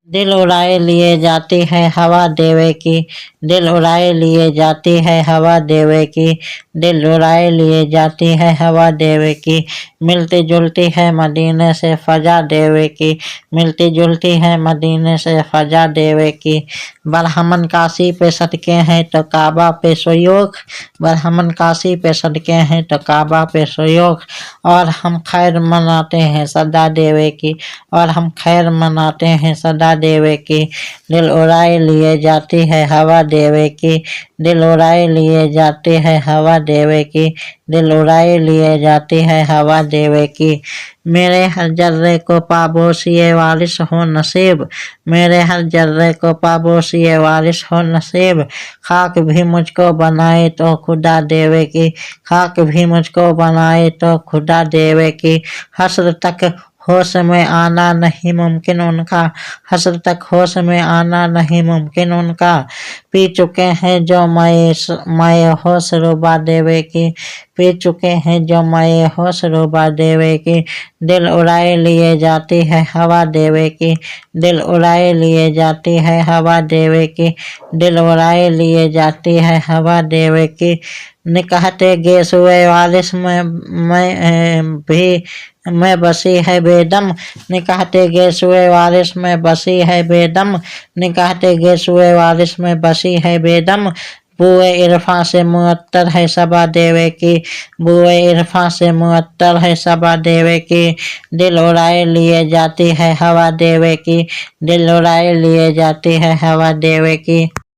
दिल उड़ाए लिए जाती है हवा देवे की, दिल उड़ाए लिए जाती है हवा देवे की, दिल उड़ाए लिए जाती है हवा देवे की। मिलती जुलती है मदीने से फजा देवे की, मिलती जुलती है मदीने से फजा देवे की। बरहमन काशी पे सदके हैं तो काबा पे सुयोग, बरहमन काशी पे सदके हैं तो काबा पे सुयोग। और हम खैर मनाते हैं सदा देवे की, और हम खैर मनाते हैं सदा देवे की। दिल उड़ाए लिए जाती है हवा देवे की, दिल उड़ाए लिए जाती है हवा देवे की, दिल उड़ाए लिए जाती है हवा देवे की। मेरे हर जर्रे को पाबोसिए वारिस हो नसीब, मेरे हर जर्रे को पाबोसिए वारिस हो नसीब। खाक भी मुझको बनाए तो खुदा देवे की, खाक भी मुझको बनाए तो खुदा देवे की। हश्र तक होश में आना नहीं मुमकिन उनका, हश्र तक होश में आना नहीं मुमकिन उनका। पी चुके हैं जो माए होश रुबा देवे की, पी चुके हैं जो माए होश रुबा देवे की। दिल उड़ाए लिए जाती है हवा देवे की, दिल उड़ाए लिए जाती है हवा देवे की, दिल उड़ाए लिए जाती है हवा देवे की। निकाहते गेसुए वारिस में भी मैं बसी है बेदम, निकाहते गेसुए वारिस में बसी है बेदम, निकाहते गेसुए वारिस में बसी है बेदम। बुए इरफा से मुअत्तर है सबा देवे की, बुए इरफा से मुअत्तर है सबा देवे की। दिल उड़ाए लिए जाती है हवा देवे की, दिल उड़ाए लिए जाती है हवा देवे की।